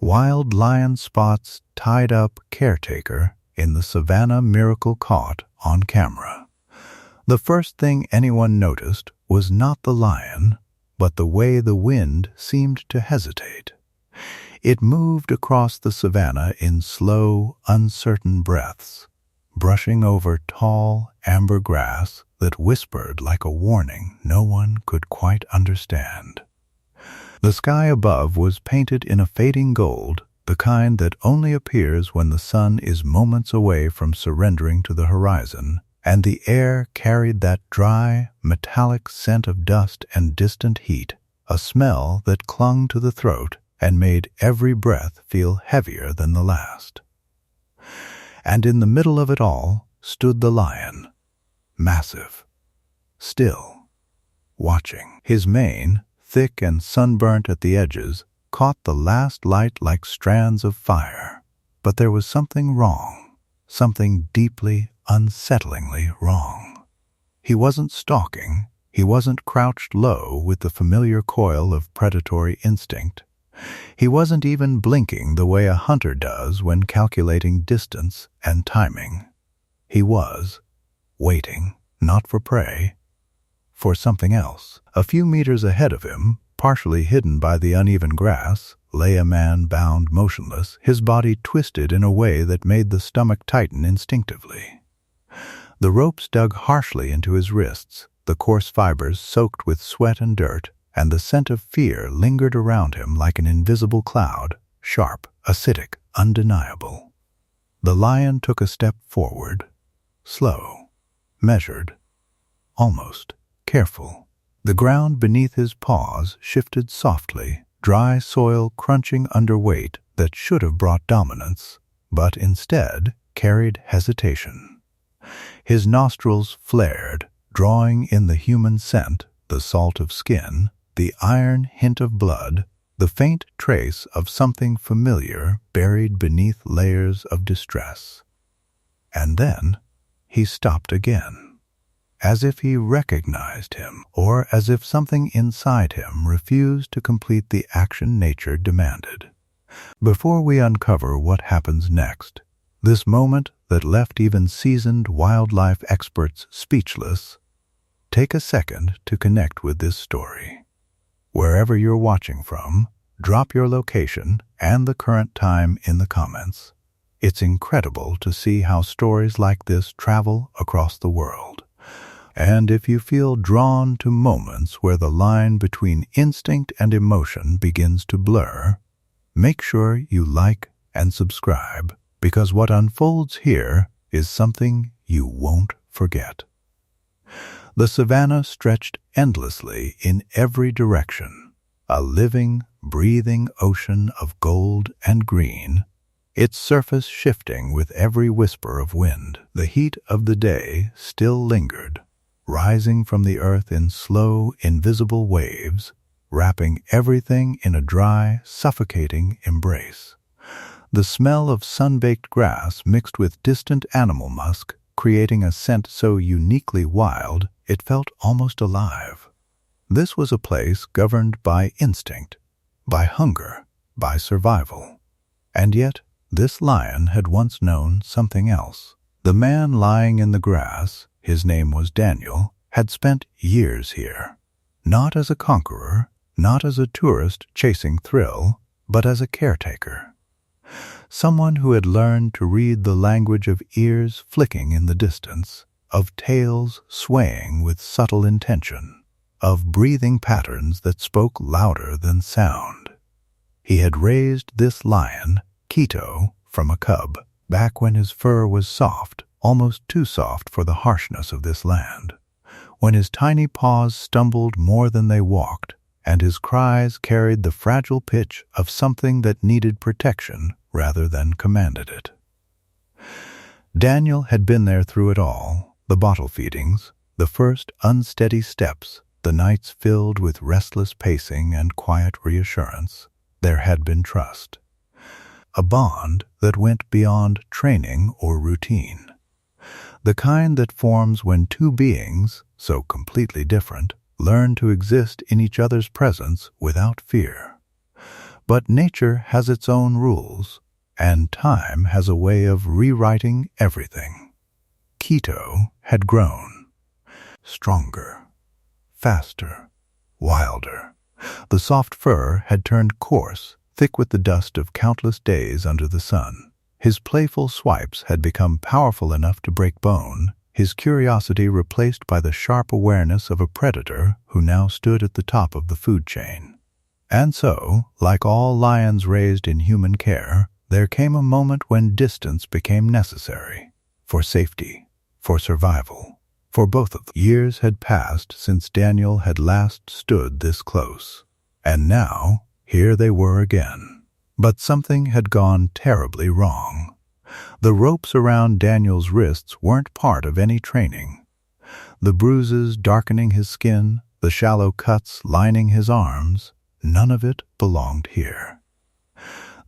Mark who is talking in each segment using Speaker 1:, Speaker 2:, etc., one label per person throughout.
Speaker 1: Wild lion spots tied up Caretaker in the Savannah miracle caught on camera. The first thing anyone noticed was not the lion, but the way the wind seemed to hesitate. It moved across the savannah in slow, uncertain breaths, brushing over tall, amber grass that whispered like a warning no one could quite understand. The sky above was painted in a fading gold, the kind that only appears when the sun is moments away from surrendering to the horizon, and the air carried that dry, metallic scent of dust and distant heat, a smell that clung to the throat and made every breath feel heavier than the last. And in the middle of it all stood the lion, massive, still, watching. His mane, thick and sunburnt at the edges, caught the last light like strands of fire. But there was something wrong, something deeply, unsettlingly wrong. He wasn't stalking, he wasn't crouched low with the familiar coil of predatory instinct. He wasn't even blinking the way a hunter does when calculating distance and timing. He was waiting, not for prey, for something else. A few meters ahead of him, partially hidden by the uneven grass, lay a man bound motionless, his body twisted in a way that made the stomach tighten instinctively. The ropes dug harshly into his wrists, the coarse fibers soaked with sweat and dirt, and the scent of fear lingered around him like an invisible cloud, sharp, acidic, undeniable. The lion took a step forward, slow, measured, almost careful. The ground beneath his paws shifted softly, dry soil crunching under weight that should have brought dominance, but instead carried hesitation. His nostrils flared, drawing in the human scent, the salt of skin, the iron hint of blood, the faint trace of something familiar buried beneath layers of distress. And then he stopped again, as if he recognized him, or as if something inside him refused to complete the action nature demanded. Before we uncover what happens next, this moment that left even seasoned wildlife experts speechless, take a second to connect with this story. Wherever you're watching from, drop your location and the current time in the comments. It's incredible to see how stories like this travel across the world. And if you feel drawn to moments where the line between instinct and emotion begins to blur, make sure you like and subscribe, because what unfolds here is something you won't forget. The savannah stretched endlessly in every direction, a living, breathing ocean of gold and green, its surface shifting with every whisper of wind. The heat of the day still lingered, rising from the earth in slow, invisible waves, wrapping everything in a dry, suffocating embrace. The smell of sun-baked grass mixed with distant animal musk, creating a scent so uniquely wild it felt almost alive. This was a place governed by instinct, by hunger, by survival. And yet, this lion had once known something else. The man lying in the grass, his name was Daniel, had spent years here, not as a conqueror, not as a tourist chasing thrill, but as a caretaker. Someone who had learned to read the language of ears flicking in the distance, of tails swaying with subtle intention, of breathing patterns that spoke louder than sound. He had raised this lion, Quito, from a cub, back when his fur was soft, almost too soft for the harshness of this land, when his tiny paws stumbled more than they walked, and his cries carried the fragile pitch of something that needed protection rather than commanded it. Daniel had been there through it all, the bottle feedings, the first unsteady steps, the nights filled with restless pacing and quiet reassurance. There had been trust, a bond that went beyond training or routine, the kind that forms when two beings, so completely different, learn to exist in each other's presence without fear. But nature has its own rules, and time has a way of rewriting everything. Quito had grown. Stronger, faster, wilder. The soft fur had turned coarse, thick with the dust of countless days under the sun. His playful swipes had become powerful enough to break bone, his curiosity replaced by the sharp awareness of a predator who now stood at the top of the food chain. And so, like all lions raised in human care, there came a moment when distance became necessary. For safety, for survival, for both of them. Years had passed since Daniel had last stood this close. And now, here they were again. But something had gone terribly wrong. The ropes around Daniel's wrists weren't part of any training. The bruises darkening his skin, the shallow cuts lining his arms, none of it belonged here.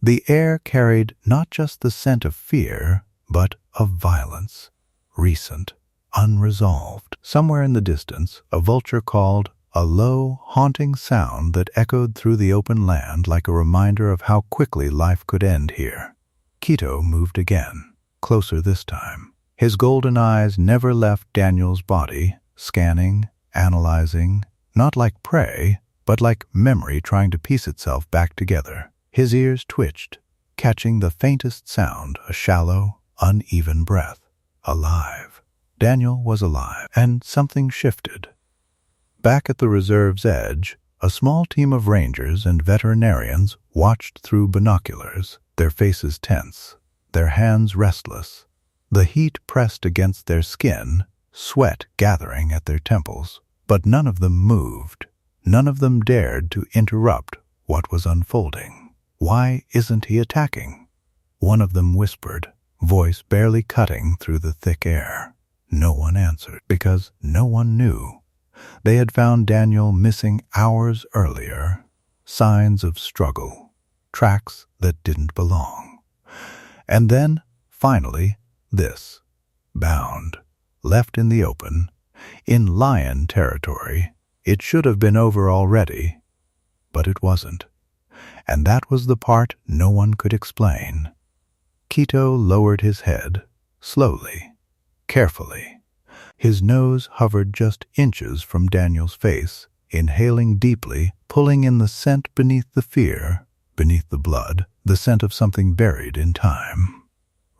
Speaker 1: The air carried not just the scent of fear, but of violence, recent, unresolved. Somewhere in the distance, a vulture called, a low, haunting sound that echoed through the open land like a reminder of how quickly life could end here. Quito moved again, closer this time. His golden eyes never left Daniel's body, scanning, analyzing, not like prey, but like memory trying to piece itself back together. His ears twitched, catching the faintest sound, a shallow, uneven breath. Alive. Daniel was alive, and something shifted. Back at the reserve's edge, a small team of rangers and veterinarians watched through binoculars, their faces tense, their hands restless. The heat pressed against their skin, sweat gathering at their temples. But none of them moved. None of them dared to interrupt what was unfolding. Why isn't he attacking? One of them whispered, voice barely cutting through the thick air. No one answered, because no one knew. They had found Daniel missing hours earlier, signs of struggle, tracks that didn't belong. And then, finally, this, bound, left in the open, in lion territory. It should have been over already, but it wasn't. And that was the part no one could explain. Quito lowered his head, slowly, carefully. His nose hovered just inches from Daniel's face, inhaling deeply, pulling in the scent beneath the fear, beneath the blood, the scent of something buried in time.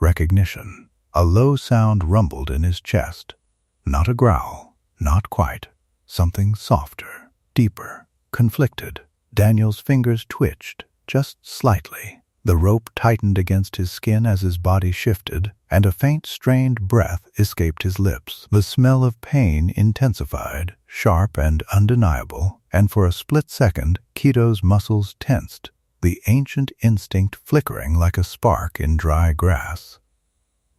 Speaker 1: Recognition. A low sound rumbled in his chest. Not a growl, not quite. Something softer, deeper, conflicted. Daniel's fingers twitched, just slightly. The rope tightened against his skin as his body shifted, and a faint, strained breath escaped his lips. The smell of pain intensified, sharp and undeniable, and for a split second, Quito's muscles tensed, the ancient instinct flickering like a spark in dry grass.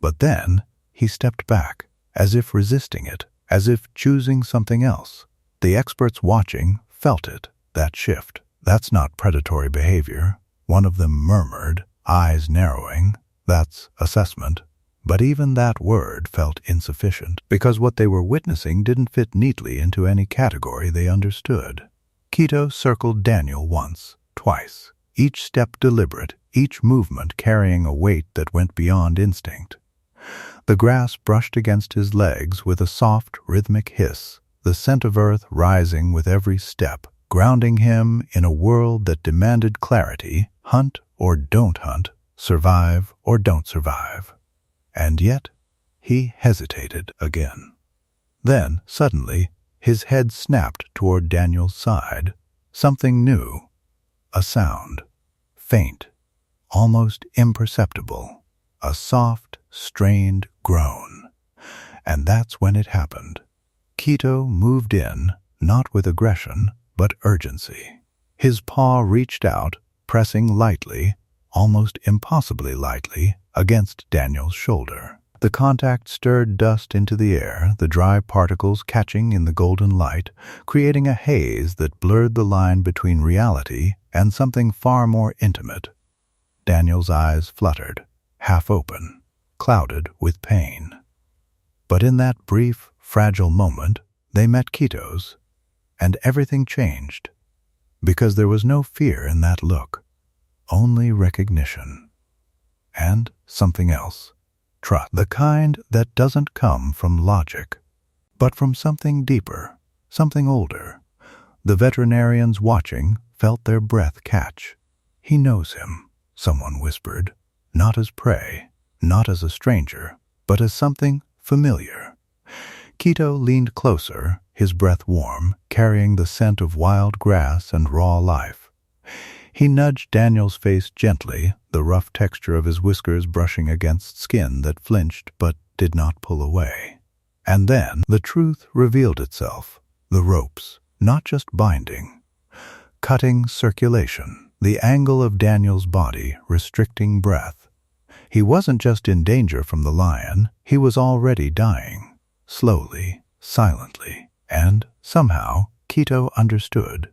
Speaker 1: But then, he stepped back, as if resisting it, as if choosing something else. The experts watching felt it, that shift. That's not predatory behavior. One of them murmured, eyes narrowing. That's assessment. But even that word felt insufficient, because what they were witnessing didn't fit neatly into any category they understood. Quito circled Daniel once, twice, each step deliberate, each movement carrying a weight that went beyond instinct. The grass brushed against his legs with a soft, rhythmic hiss, the scent of earth rising with every step, grounding him in a world that demanded clarity, hunt or don't hunt, survive or don't survive. And yet, he hesitated again. Then, suddenly, his head snapped toward Daniel's side. Something new. A sound. Faint. Almost imperceptible. A soft, strained groan. And that's when it happened. Quito moved in, not with aggression, but urgency. His paw reached out, pressing lightly, almost impossibly lightly, against Daniel's shoulder. The contact stirred dust into the air, the dry particles catching in the golden light, creating a haze that blurred the line between reality and something far more intimate. Daniel's eyes fluttered, half open, clouded with pain. But in that brief, fragile moment, they met Quito's, and everything changed, because there was no fear in that look, only recognition. And something else. Trust. The kind that doesn't come from logic, but from something deeper, something older. The veterinarians watching felt their breath catch. He knows him, someone whispered, not as prey, not as a stranger, but as something familiar. Quito leaned closer, his breath warm, carrying the scent of wild grass and raw life. He nudged Daniel's face gently, the rough texture of his whiskers brushing against skin that flinched but did not pull away. And then the truth revealed itself. The ropes, not just binding, cutting circulation, the angle of Daniel's body restricting breath. He wasn't just in danger from the lion, he was already dying, slowly, silently, and somehow Quito understood.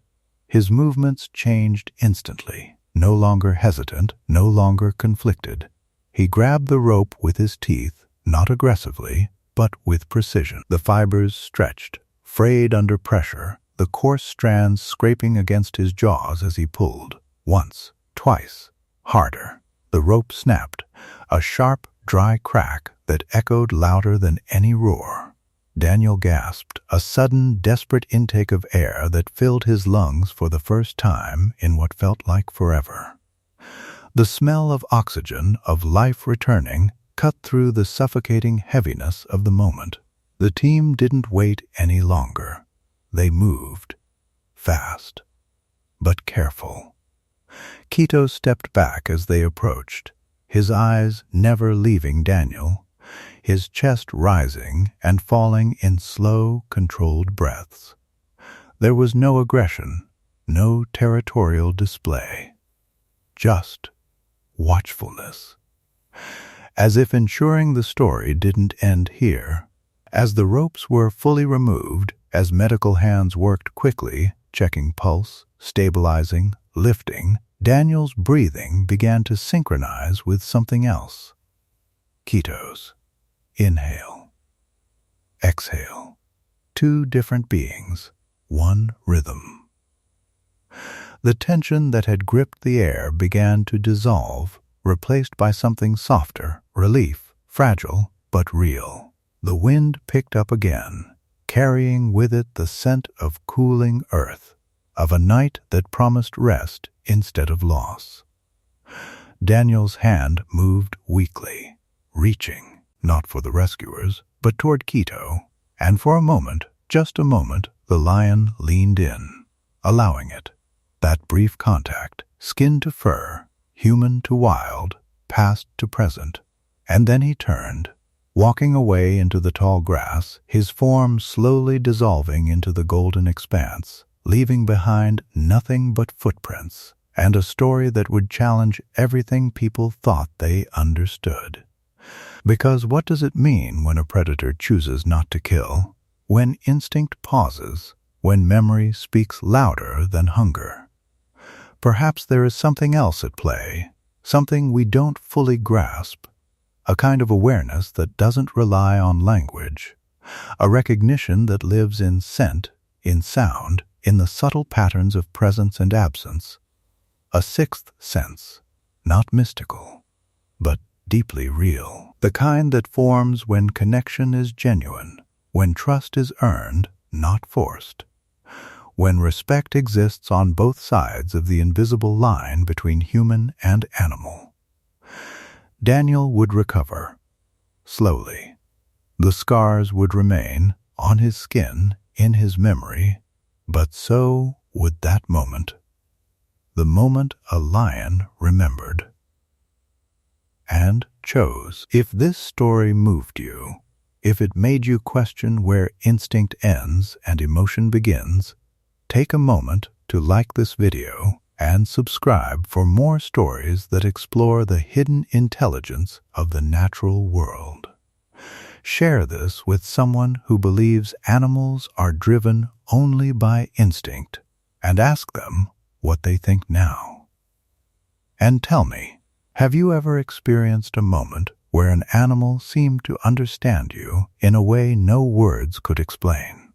Speaker 1: His movements changed instantly, no longer hesitant, no longer conflicted. He grabbed the rope with his teeth, not aggressively, but with precision. The fibers stretched, frayed under pressure, the coarse strands scraping against his jaws as he pulled. Once, twice, harder. The rope snapped, a sharp, dry crack that echoed louder than any roar. Daniel gasped, a sudden, desperate intake of air that filled his lungs for the first time in what felt like forever. The smell of oxygen, of life returning, cut through the suffocating heaviness of the moment. The team didn't wait any longer. They moved, fast, but careful. Quito stepped back as they approached, his eyes never leaving Daniel, his chest rising and falling in slow, controlled breaths. There was no aggression, no territorial display, just watchfulness. As if ensuring the story didn't end here. As the ropes were fully removed, as medical hands worked quickly, checking pulse, stabilizing, lifting, Daniel's breathing began to synchronize with something else. Quito's. Inhale. Exhale. Two different beings, one rhythm. The tension that had gripped the air began to dissolve, replaced by something softer, relief, fragile, but real. The wind picked up again, carrying with it the scent of cooling earth, of a night that promised rest instead of loss. Daniel's hand moved weakly, reaching, not for the rescuers, but toward Quito, and for a moment, just a moment, the lion leaned in, allowing it. That brief contact, skin to fur, human to wild, past to present. And then he turned, walking away into the tall grass, his form slowly dissolving into the golden expanse, leaving behind nothing but footprints, and a story that would challenge everything people thought they understood. Because what does it mean when a predator chooses not to kill? When instinct pauses, when memory speaks louder than hunger? Perhaps there is something else at play, something we don't fully grasp, a kind of awareness that doesn't rely on language, a recognition that lives in scent, in sound, in the subtle patterns of presence and absence, a sixth sense, not mystical, but deeply real, the kind that forms when connection is genuine, when trust is earned, not forced, when respect exists on both sides of the invisible line between human and animal. Daniel would recover, slowly. The scars would remain, on his skin, in his memory, but so would that moment. The moment a lion remembered. And chose. If this story moved you, if it made you question where instinct ends and emotion begins, take a moment to like this video and subscribe for more stories that explore the hidden intelligence of the natural world. Share this with someone who believes animals are driven only by instinct, and ask them what they think now. And tell me, have you ever experienced a moment where an animal seemed to understand you in a way no words could explain?